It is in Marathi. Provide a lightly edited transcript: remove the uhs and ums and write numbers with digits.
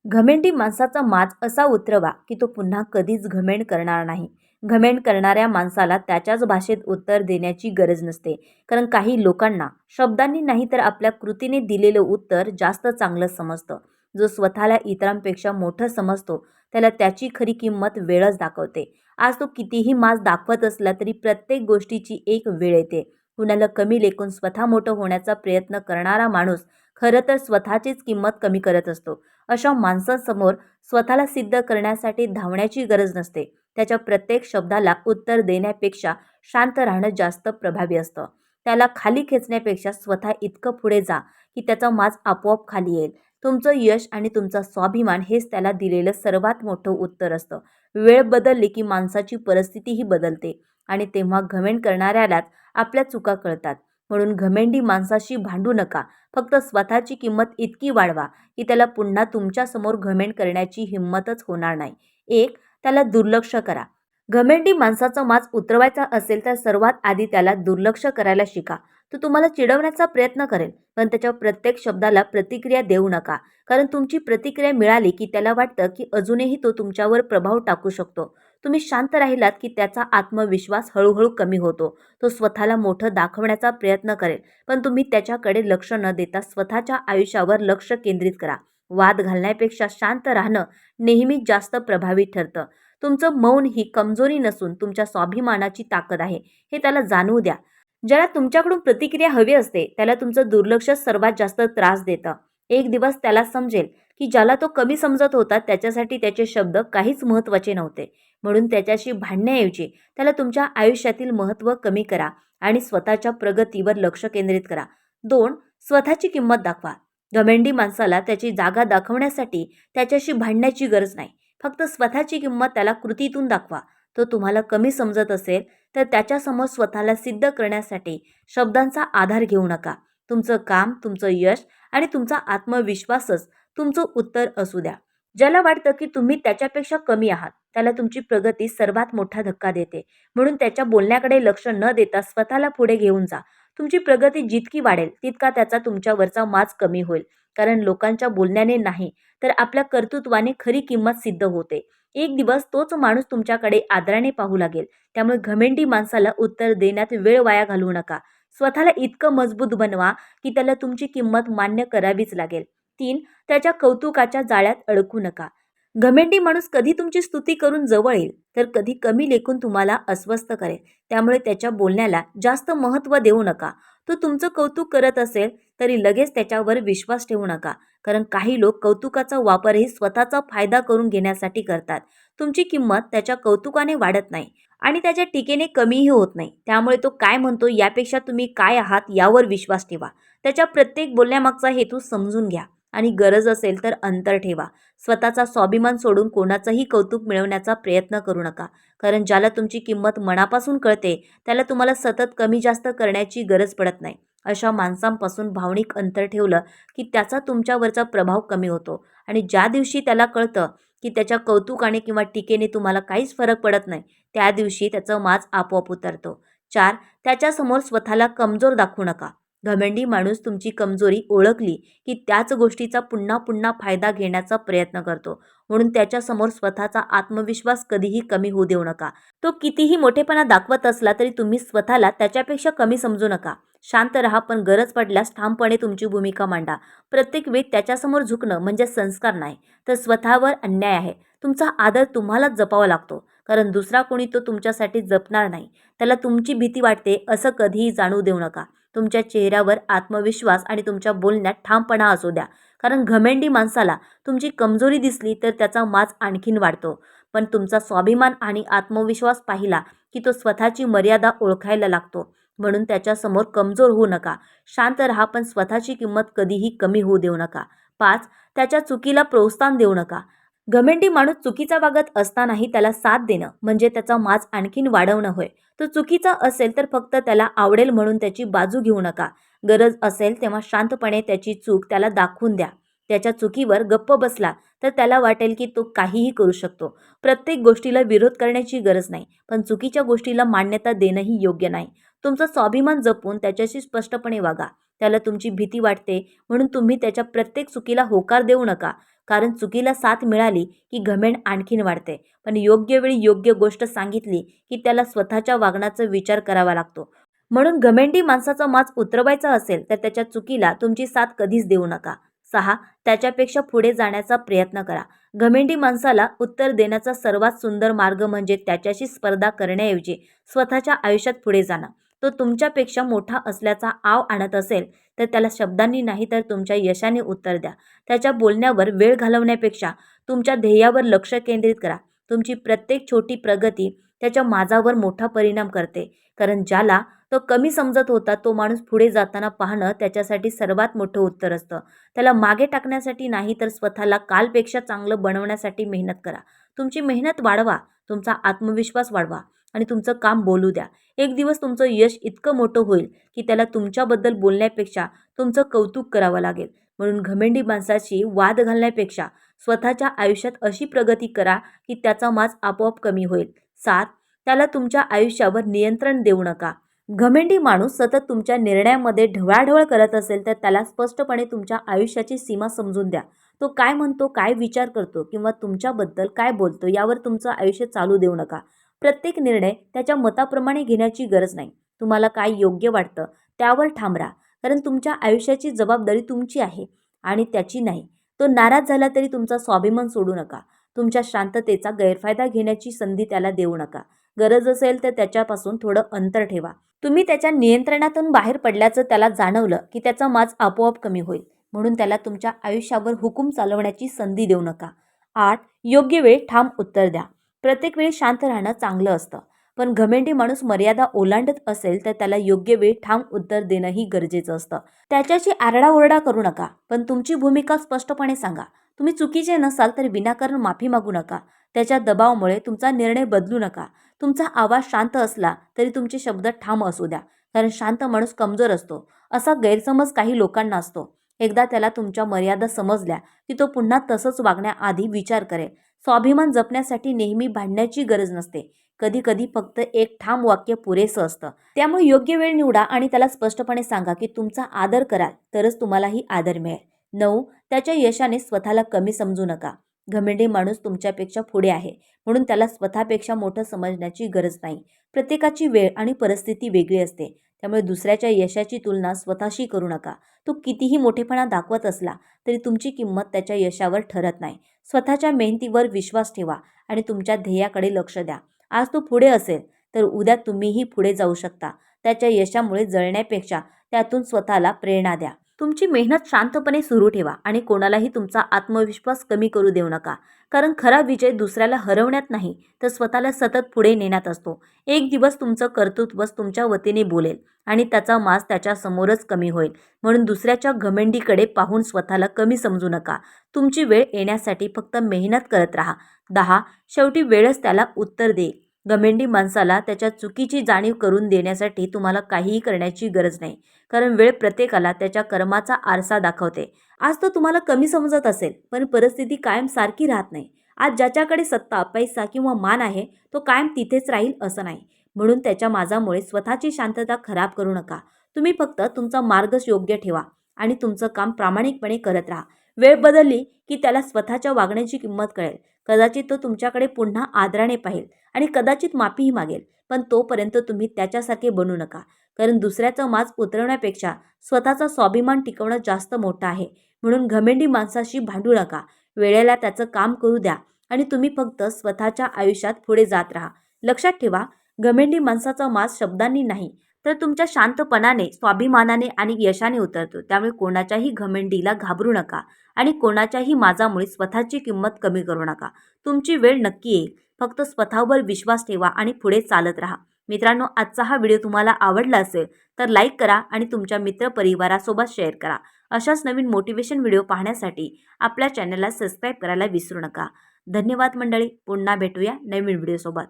घमेंडी माणसाचा माज असा उतरवा की तो पुन्हा कधीच घमेंड करणार नाही. घमेंड करणाऱ्या माणसाला त्याच्याच भाषेत उत्तर देण्याची गरज नसते. कारण काही लोकांना शब्दांनी नाही तर आपल्या कृतीने दिलेलं उत्तर जास्त चांगलं समजतं. जो स्वतःला इतरांपेक्षा मोठं समजतो त्याला त्याची खरी किंमत वेळच दाखवते. आज तो कितीही माज दाखवत असला तरी प्रत्येक गोष्टीची एक वेळ येते. कुणाला कमी लेखून स्वतः मोठं होण्याचा प्रयत्न करणारा माणूस खरं तर स्वतःचीच किंमत कमी करत असतो. अशा माणसांसमोर स्वतःला सिद्ध करण्यासाठी धावण्याची गरज नसते. त्याच्या प्रत्येक शब्दाला उत्तर देण्यापेक्षा शांत राहणं जास्त प्रभावी असतं. त्याला खाली खेचण्यापेक्षा स्वतः इतकं पुढे जा की त्याचा माज आपोआप खाली येईल. तुमचं यश आणि तुमचा स्वाभिमान हेच त्याला दिलेलं सर्वात मोठं उत्तर असतं. वेळ बदलली की माणसाची परिस्थितीही बदलते आणि तेव्हा घमेंड करणाऱ्यालाच आपल्या चुका कळतात. म्हणून घमेंडी माणसाशी भांडू नका. फक्त स्वतःची किंमत इतकी वाढवा की त्याला पुन्हा तुमच्यासमोर घमेंड करण्याची हिंमतच होणार नाही. एक, त्याला दुर्लक्ष करा. घमेंडी माणसाचा माज उतरवायचा असेल तर सर्वात आधी त्याला दुर्लक्ष करायला शिका. तो तुम्हाला चिडवण्याचा प्रयत्न करेल, पण त्याच्या प्रत्येक शब्दाला प्रतिक्रिया देऊ नका. कारण तुमची प्रतिक्रिया मिळाली की त्याला वाटतं की अजूनही तो तुमच्यावर प्रभाव टाकू शकतो. तुम्ही शांत राहिलात की त्याचा आत्मविश्वास हळूहळू कमी होतो. तो स्वतःला मोठं दाखवण्याचा प्रयत्न करेल, पण तुम्ही त्याच्याकडे लक्ष न देता स्वतःच्या आयुष्यावर लक्ष केंद्रित करा. वाद घालण्यापेक्षा शांत राहणं नेहमीच जास्त प्रभावी ठरतं. तुमचं मौन ही कमजोरी नसून तुमच्या स्वाभिमानाची ताकद आहे, हे त्याला जाणवू द्या. ज्याला तुमच्याकडून प्रतिक्रिया हवी असते त्याला तुमचं दुर्लक्ष सर्वात जास्त त्रास देतं. एक दिवस त्याला समजेल की ज्याला तो कमी समजत होता त्याच्यासाठी त्याचे शब्द काहीच महत्त्वाचे नव्हते. म्हणून त्याच्याशी भांडण्याऐवजी त्याला तुमच्या आयुष्यातील महत्त्व कमी करा आणि स्वतःच्या प्रगतीवर लक्ष केंद्रित करा. 2. स्वतःची किंमत दाखवा. घमेंडी माणसाला त्याची जागा दाखवण्यासाठी त्याच्याशी भांडण्याची गरज नाही. फक्त स्वतःची किंमत त्याला कृतीतून दाखवा. तो तुम्हाला कमी समजत असेल तर त्याच्यासमोर स्वतःला सिद्ध करण्यासाठी शब्दांचा आधार घेऊ नका. तुमचं काम, तुमचं यश आणि तुमचा आत्मविश्वासच तुमचं उत्तर असू द्या. ज्याला वाटतं की तुम्ही त्याच्यापेक्षा कमी आहात त्याला तुमची प्रगती सर्वात मोठा धक्का देते. म्हणून त्याच्या बोलण्याकडे लक्ष न देता स्वतःला पुढे घेऊन जा. तुमची प्रगती जितकी वाढेल तितका त्याचा तुमच्यावरचा माज कमी होईल. कारण लोकांच्या बोलण्याने नाही तर आपल्या कर्तृत्वाने खरी किंमत सिद्ध होते. एक दिवस तोच माणूस तुमच्याकडे आदराने पाहू लागेल. त्यामुळे घमेंडी माणसाला उत्तर देण्यात वेळ वाया घालवू नका. स्वतःला इतकं मजबूत बनवा की त्याला तुमची किंमत मान्य करावीच लागेल. 3. त्याच्या कौतुकाच्या जाळ्यात अडकू नका. घमेंडी माणूस कधी तुमची स्तुती करून जवळ येईल तर कधी कमी लेखून तुम्हाला अस्वस्थ करेल. त्यामुळे त्याच्या बोलण्याला जास्त महत्त्व देऊ नका. तो तुमचं कौतुक करत असेल तरी लगेच त्याच्यावर विश्वास ठेवू नका. कारण काही लोक कौतुकाचा वापरही स्वतःचा फायदा करून घेण्यासाठी करतात. तुमची किंमत त्याच्या कौतुकाने वाढत नाही आणि त्याच्या टीकेने कमीही होत नाही. त्यामुळे तो काय म्हणतो यापेक्षा तुम्ही काय आहात यावर विश्वास ठेवा. त्याच्या प्रत्येक बोलण्यामागचा हेतू समजून घ्या आणि गरज असेल तर अंतर ठेवा. स्वतःचा स्वाभिमान सोडून कोणाचंही कौतुक मिळवण्याचा प्रयत्न करू नका. कारण ज्याला तुमची किंमत मनापासून कळते त्याला तुम्हाला सतत कमी जास्त करण्याची गरज पडत नाही. अशा माणसांपासून भावनिक अंतर ठेवलं की त्याचा तुमच्यावरचा प्रभाव कमी होतो आणि ज्या दिवशी त्याला कळतं की त्याच्या कौतुकाने किंवा टीकेने तुम्हाला काहीच फरक पडत नाही त्या दिवशी त्याचं माज आपोआप उतरतो. 4. त्याच्यासमोर स्वतःला कमजोर दाखवू नका. घमेंडी माणूस तुमची कमजोरी ओळखली की त्याच गोष्टीचा पुन्हा पुन्हा फायदा घेण्याचा प्रयत्न करतो. म्हणून त्याच्यासमोर स्वतःचा आत्मविश्वास कधीही कमी होऊ देऊ नका. तो कितीही मोठेपणा दाखवत असला तरी तुम्ही स्वतःला त्याच्यापेक्षा कमी समजू नका. शांत राहा, पण गरज पडल्यास ठामपणे तुमची भूमिका मांडा. प्रत्येक वेळी त्याच्यासमोर झुकणं म्हणजे संस्कार नाही तर स्वतःवर अन्याय आहे. तुमचा आदर तुम्हालाच जपावा लागतो. कारण दुसरा कोणी तो तुमच्यासाठी जपणार नाही. त्याला तुमची भीती वाटते असं कधीही जाणवू देऊ नका. तुमच्या चेहऱ्यावर आत्मविश्वास आणि तुमच्या बोलण्यात ठामपणा असू द्या. कारण घमेंडी माणसाला तुमची कमजोरी दिसली तर त्याचा माज आणखीन वाढतो. पण तुमचा स्वाभिमान आणि आत्मविश्वास पाहिला की तो स्वतःची मर्यादा ओळखायला लागतो. म्हणून त्याच्यासमोर कमजोर होऊ नका. शांत राहा, पण स्वतःची किंमत कधीही कमी होऊ देऊ नका. 5. त्याच्या चुकीला प्रोत्साहन देऊ नका. घमेंडी माणूस चुकीचा वागत असतानाही त्याला साथ देणं म्हणजे त्याचा माज आणखीन वाढवणं होय. तो चुकीचा असेल तर फक्त त्याला आवडेल म्हणून त्याची बाजू घेऊ नका. गरज असेल तेव्हा शांतपणे त्याची चूक त्याला दाखवून द्या. त्याच्या चुकीवर गप्प बसला तर त्याला वाटेल की तो काहीही करू शकतो. प्रत्येक गोष्टीला विरोध करण्याची गरज नाही, पण चुकीच्या गोष्टीला मान्यता देणंही योग्य नाही. तुमचा स्वाभिमान जपून त्याच्याशी स्पष्टपणे वागा. त्याला तुमची भीती वाटते म्हणून तुम्ही त्याच्या प्रत्येक चुकीला होकार देऊ नका. कारण चुकीला साथ मिळाली की घमेंड आणखीन वाढते. पण योग्य वेळी योग्य गोष्ट सांगितली की त्याला स्वतःच्या वागण्याचा विचार करावा लागतो. म्हणून घमेंडी माणसाचा माज उतरवायचा असेल तर त्याच्या चुकीला तुमची साथ कधीच देऊ नका. 6. त्याच्यापेक्षा पुढे जाण्याचा प्रयत्न करा. घमेंडी माणसाला उत्तर देण्याचा सर्वात सुंदर मार्ग म्हणजे त्याच्याशी स्पर्धा करण्याऐवजी स्वतःच्या आयुष्यात पुढे जाणं. तो तुमच्यापेक्षा मोठा असल्याचा आव आणत असेल तर त्याला शब्दांनी नाही तर तुमच्या यशाने उत्तर द्या. त्याच्या बोलण्यावर वेळ घालवण्यापेक्षा तुमच्या ध्येयावर लक्ष केंद्रित करा. तुमची प्रत्येक छोटी प्रगती त्याच्या माजावर मोठा परिणाम करते. कारण ज्याला तो कमी समजत होता तो माणूस पुढे जाताना पाहणं त्याच्यासाठी सर्वात मोठं उत्तर असतं. त्याला मागे टाकण्यासाठी नाही तर स्वतःला कालपेक्षा चांगलं बनवण्यासाठी मेहनत करा. तुमची मेहनत वाढवा, तुमचा आत्मविश्वास वाढवा आणि तुमचं काम बोलू द्या. एक दिवस तुमचं यश इतकं मोठं होईल की त्याला तुमच्याबद्दल बोलण्यापेक्षा तुमचं कौतुक करावं लागेल. म्हणून घमेंडी माणसाशी वाद घालण्यापेक्षा स्वतःच्या आयुष्यात अशी प्रगती करा की त्याचा माज आपोआप कमी होईल. 7. त्याला तुमच्या आयुष्यावर नियंत्रण देऊ नका. घमेंडी माणूस सतत तुमच्या निर्णयामध्ये ढवळाढवळ करत असेल तर त्याला स्पष्टपणे तुमच्या आयुष्याची सीमा समजून द्या. तो काय म्हणतो, काय विचार करतो किंवा तुमच्याबद्दल काय बोलतो यावर तुमचं आयुष्य चालू देऊ नका. प्रत्येक निर्णय त्याच्या मताप्रमाणे घेण्याची गरज नाही. तुम्हाला काय योग्य वाटतं त्यावर ठाम राहा. कारण तुमच्या आयुष्याची जबाबदारी तुमची आहे आणि त्याची नाही. तो नाराज झाला तरी तुमचा स्वाभिमान सोडू नका. तुमच्या शांततेचा गैरफायदा घेण्याची संधी त्याला देऊ नका. गरज असेल तर त्याच्यापासून थोडं अंतर ठेवा. तुम्ही त्याच्या नियंत्रणातून बाहेर पडल्याचं त्याला जाणवलं की त्याचा माज आपोआप कमी होईल. म्हणून त्याला तुमच्या आयुष्यावर हुकूम चालवण्याची संधी देऊ नका. 8. योग्य वेळी ठाम उत्तर द्या. प्रत्येक वेळी शांत राहणं चांगलं असतं, पण घमेंडी माणूस मर्यादा ओलांडत असेल तर त्याला योग्य वेळी ठाम उत्तर देणंही गरजेचं असतं. त्याच्याशी आरडाओरडा करू नका, पण तुमची भूमिका स्पष्टपणे सांगा. तुम्ही चुकीचे नसाल तर विनाकारण माफी मागू नका. त्याच्या दबावामुळे तुमचा निर्णय बदलू नका. तुमचा आवाज शांत असला तरी तुमचे शब्द ठाम असू द्या. कारण शांत माणूस कमजोर असतो असा गैरसमज काही लोकांना असतो. एकदा त्याला तुमच्या मर्यादा समजल्या की तो पुन्हा तसंच वागण्याआधी विचार करेल. स्वाभिमान जपण्यासाठी नेहमी भांडण्याची गरज नसते. कधी कधी फक्त एक ठाम वाक्य पुरेसं असतं. त्यामुळे योग्य वेळ निवडा आणि त्याला स्पष्टपणे सांगा की तुमचा आदर कराल तरच तुम्हालाही आदर मिळेल. 9. त्याच्या यशाने स्वतःला कमी समजू नका. घमेंडी माणूस तुमच्यापेक्षा पुढे आहे म्हणून त्याला स्वतःपेक्षा मोठं समजण्याची गरज नाही. प्रत्येकाची वेळ आणि परिस्थिती वेगळी असते. त्यामुळे दुसऱ्याच्या यशाची तुलना स्वतःशी करू नका. तो कितीही मोठेपणा दाखवत असला तरी तुमची किंमत त्याच्या यशावर ठरत नाही. स्वतःच्या मेहनतीवर विश्वास ठेवा आणि तुमच्या ध्येयाकडे लक्ष द्या. आज तो पुढे असेल तर उद्या तुम्हीही पुढे जाऊ शकता. त्याच्या यशामुळे जळण्यापेक्षा त्यातून स्वतःला प्रेरणा द्या. तुमची मेहनत शांतपणे सुरू ठेवा आणि कोणालाही तुमचा आत्मविश्वास कमी करू देऊ नका. कारण खरा विजय दुसऱ्याला हरवण्यात नाही तर स्वतःला सतत पुढे नेण्यात असतो. एक दिवस तुमचं कर्तृत्वच तुमच्या वतीने बोलेल आणि त्याचा माज त्याच्या समोरच कमी होईल. म्हणून दुसऱ्याच्या घमेंडीकडे पाहून स्वतःला कमी समजू नका. तुमची वेळ येण्यासाठी फक्त मेहनत करत राहा. 10. शेवटी वेळच त्याला उत्तर देईल. घमेंडी माणसाला त्याच्या चुकीची जाणीव करून देण्यासाठी तुम्हाला काहीही करण्याची गरज नाही. कारण वेळ प्रत्येकाला त्याच्या कर्माचा आरसा दाखवते. आज तो तुम्हाला कमी समजत असेल पण परिस्थिती कायम सारखी राहत नाही. आज ज्याच्याकडे सत्ता, पैसा किंवा मान आहे तो कायम तिथेच राहील असं नाही. म्हणून त्याच्या माजामुळे स्वतःची शांतता खराब करू नका. तुम्ही फक्त तुमचा मार्गच योग्य ठेवा आणि तुमचं काम प्रामाणिकपणे करत राहा. वेळ बदलली की त्याला स्वतःच्या वागण्याची किंमत कळेल. कदाचित तो तुमच्याकडे पुन्हा आदराने पाहिल आणि कदाचित माफीही मागेल. पण तोपर्यंत तुम्ही त्याच्यासारखे बनू नका. कारण दुसऱ्याचा माज उतरवण्यापेक्षा स्वतःचा स्वाभिमान टिकवणं जास्त मोठं आहे. म्हणून घमेंडी माणसाशी भांडू नका. वेळेला त्याचं काम करू द्या आणि तुम्ही फक्त स्वतःच्या आयुष्यात पुढे जात राहा. लक्षात ठेवा, घमेंडी माणसाचा माज शब्दांनी नाही तर तुमच्या शांतपणाने, स्वाभिमानाने आणि यशाने उतरतो. त्यामुळे कोणाच्याही घमेंडीला घाबरू नका आणि कोणाच्याही माजामुळे स्वतःची किंमत कमी करू नका. तुमची वेळ नक्की येईल. फक्त स्वतःवर विश्वास ठेवा आणि पुढे चालत राहा. मित्रांनो, आजचा हा व्हिडिओ तुम्हाला आवडला असेल तर लाईक करा आणि तुमच्या मित्रपरिवारासोबत शेअर करा. अशाच नवीन मोटिवेशन व्हिडिओ पाहण्यासाठी आपल्या चॅनलला सबस्क्राईब करायला विसरू नका. धन्यवाद मंडळी. पुन्हा भेटूया नवीन व्हिडिओसोबत.